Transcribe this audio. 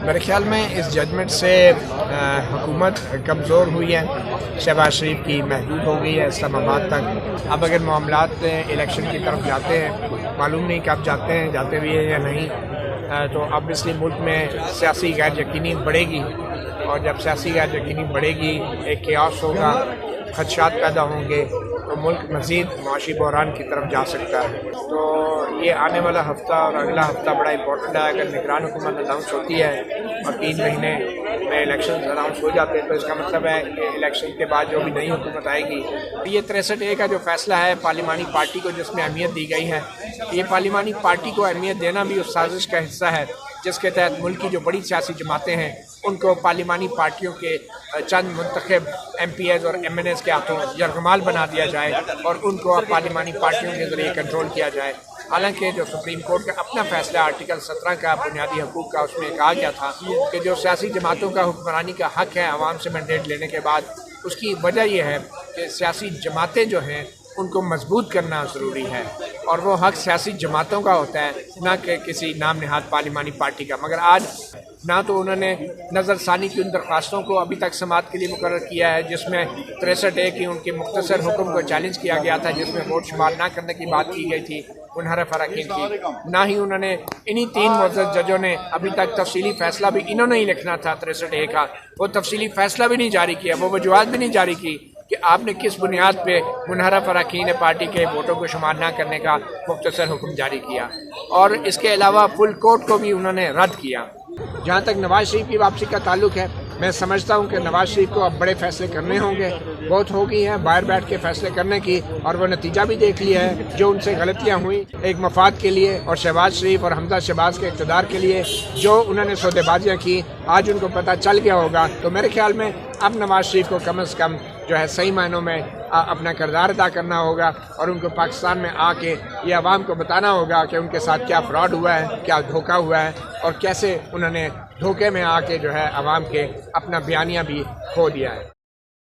میرے خیال میں اس ججمنٹ سے حکومت کمزور ہوئی ہے، شہباز شریف کی محدود ہو گئی ہے اسلام آباد تک۔ اب اگر معاملات الیکشن کی طرف جاتے ہیں، معلوم نہیں کب جاتے ہیں، جاتے بھی ہیں یا نہیں، تو اب اس لیے ملک میں سیاسی غیر یقینی بڑھے گی، اور جب سیاسی غیر یقینی بڑھے گی، ایک کیاس ہوگا، خدشات پیدا ہوں گے، تو ملک مزید معاشی بحران کی طرف جا سکتا ہے۔ تو یہ آنے والا ہفتہ اور اگلا ہفتہ بڑا امپورٹنٹ ہے۔ اگر نگران حکومت اناؤنس ہوتی ہے اور 3 مہینے میں الیکشن اناؤنس ہو جاتے ہیں، تو اس کا مطلب ہے کہ الیکشن کے بعد جو بھی نئی حکومت آئے گی، یہ 63A کا جو فیصلہ ہے پارلیمانی پارٹی کو جس میں اہمیت دی گئی ہے، یہ پارلیمانی پارٹی کو اہمیت دینا بھی اس سازش کا حصہ ہے جس کے تحت ملک کی جو بڑی سیاسی جماعتیں ہیں ان کو پارلیمانی پارٹیوں کے چند منتخب MP اور MNAs کے ہاتھوں یرغمال بنا دیا جائے اور ان کو پارلیمانی پارٹیوں کے ذریعے کنٹرول کیا جائے۔ حالانکہ جو سپریم کورٹ کا اپنا فیصلہ آرٹیکل 17 کا بنیادی حقوق کا، اس میں کہا گیا تھا کہ جو سیاسی جماعتوں کا حکمرانی کا حق ہے عوام سے مینڈیٹ لینے کے بعد، اس کی وجہ یہ ہے کہ سیاسی جماعتیں جو ہیں ان کو مضبوط کرنا ضروری ہے، اور وہ حق سیاسی جماعتوں کا ہوتا ہے، نہ کہ کسی نام نہاد پارلیمانی پارٹی کا۔ مگر آج نہ تو انہوں نے نظر ثانی کی ان درخواستوں کو ابھی تک سماعت کے لیے مقرر کیا ہے جس میں 63A کی ان کے مختصر حکم کو چیلنج کیا گیا تھا، جس میں ووٹ شمار نہ کرنے کی بات کی گئی تھی منحرف اراکین کی، نہ ہی انہوں نے انہی 3 معزز ججوں نے ابھی تک تفصیلی فیصلہ بھی انہوں نے ہی لکھنا تھا 63A کا، وہ تفصیلی فیصلہ بھی نہیں جاری کیا، وہ وجوہات بھی نہیں جاری کی کہ آپ نے کس بنیاد پہ منحرف اراکین پارٹی کے ووٹوں کو شمار نہ کرنے کا مختصر حکم جاری کیا، اور اس کے علاوہ فل کورٹ کو بھی انہوں نے رد کیا۔ جہاں تک نواز شریف کی واپسی کا تعلق ہے، میں سمجھتا ہوں کہ نواز شریف کو اب بڑے فیصلے کرنے ہوں گے، بہت ہو گئی ہیں باہر بیٹھ کے فیصلے کرنے کی، اور وہ نتیجہ بھی دیکھ لیا ہے۔ جو ان سے غلطیاں ہوئیں ایک مفاد کے لیے، اور شہباز شریف اور حمزہ شہباز کے اقتدار کے لیے جو انہوں نے سودے بازیاں کی، آج ان کو پتہ چل گیا ہوگا۔ تو میرے خیال میں اب نواز شریف کو کم از کم جو ہے صحیح معنوں میں اپنا کردار ادا کرنا ہوگا، اور ان کو پاکستان میں آ کے یہ عوام کو بتانا ہوگا کہ ان کے ساتھ کیا فراڈ ہوا ہے، کیا دھوکہ ہوا ہے، اور کیسے انہوں نے دھوکے میں آ کے جو ہے عوام کے اپنا بیانیہ بھی کھو دیا ہے۔